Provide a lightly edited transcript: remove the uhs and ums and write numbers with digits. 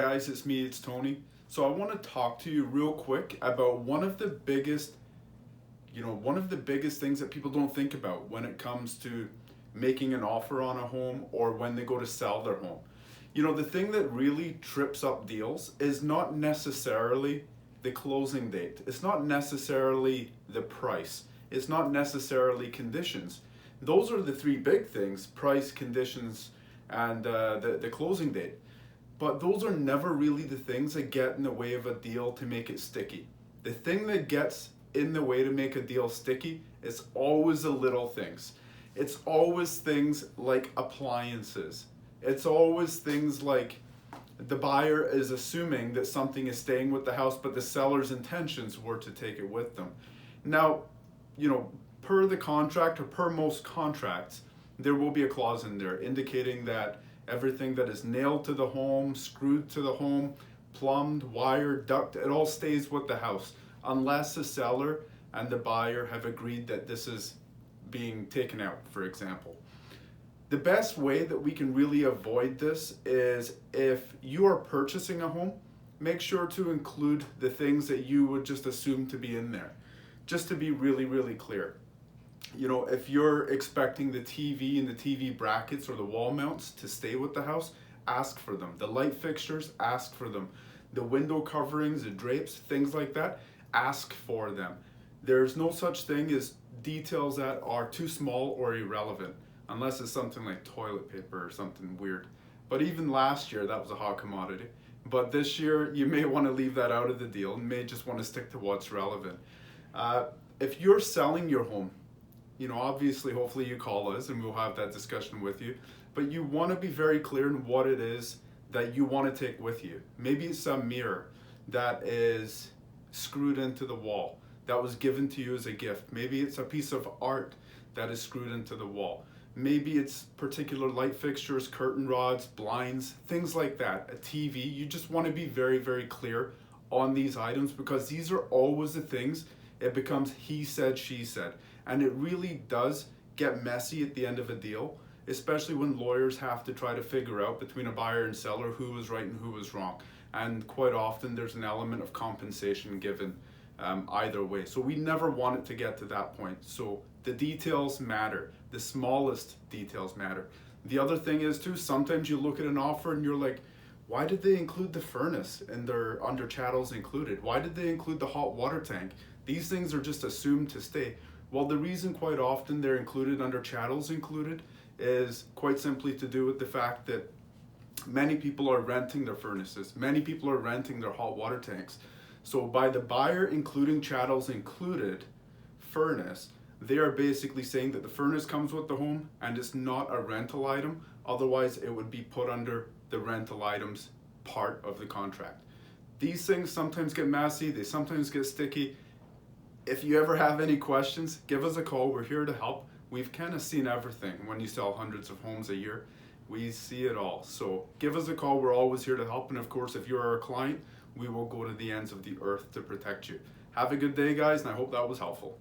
Guys, it's me, it's Tony. So I want to talk to you real quick about one of the biggest things that people don't think about when it comes to making an offer on a home or when they go to sell their home. The thing that really trips up deals is not necessarily the closing date. It's not necessarily the price. It's not necessarily conditions. Those are the three big things: price, conditions, and the closing date. But those are never really the things that get in the way of a deal to make it sticky. The thing that gets in the way to make a deal sticky is always the little things. It's always things like appliances. It's always things like the buyer is assuming that something is staying with the house, but the seller's intentions were to take it with them. Now, per the contract or per most contracts, there will be a clause in there indicating that everything that is nailed to the home, screwed to the home, plumbed, wired, duct, it all stays with the house unless the seller and the buyer have agreed that this is being taken out, for example. The best way that we can really avoid this is if you are purchasing a home, make sure to include the things that you would just assume to be in there. Just to be really, really clear. If you're expecting the TV and the TV brackets or the wall mounts to stay with the house, ask for them. The light fixtures, ask for them. The window coverings, the drapes, things like that, ask for them. There's no such thing as details that are too small or irrelevant, unless it's something like toilet paper or something weird. But even last year, that was a hot commodity. But this year, you may want to leave that out of the deal and may just want to stick to what's relevant. If you're selling your home, obviously, hopefully you call us and we'll have that discussion with you. But you want to be very clear in what it is that you want to take with you. Maybe it's a mirror that is screwed into the wall that was given to you as a gift. Maybe it's a piece of art that is screwed into the wall. Maybe it's particular light fixtures, curtain rods, blinds, things like that. A TV. You just want to be very, very clear on these items because these are always the things. It becomes he said, she said. And it really does get messy at the end of a deal, especially when lawyers have to try to figure out between a buyer and seller who was right and who was wrong. And quite often there's an element of compensation given either way. So we never want it to get to that point. So the details matter. The smallest details matter. The other thing is too, sometimes you look at an offer and you're like, why did they include the furnace in their under chattels included? Why did they include the hot water tank? These things are just assumed to stay. Well, the reason quite often they're included under chattels included is quite simply to do with the fact that many people are renting their furnaces. Many people are renting their hot water tanks. So by the buyer including chattels included furnace, they are basically saying that the furnace comes with the home and it's not a rental item. Otherwise, it would be put under the rental items part of the contract. These things sometimes get messy. They sometimes get sticky. If you ever have any questions, give us a call. We're here to help. We've kind of seen everything when you sell hundreds of homes a year. We see it all. So give us a call. We're always here to help. And of course, if you're our client, we will go to the ends of the earth to protect you. Have a good day, guys, and I hope that was helpful.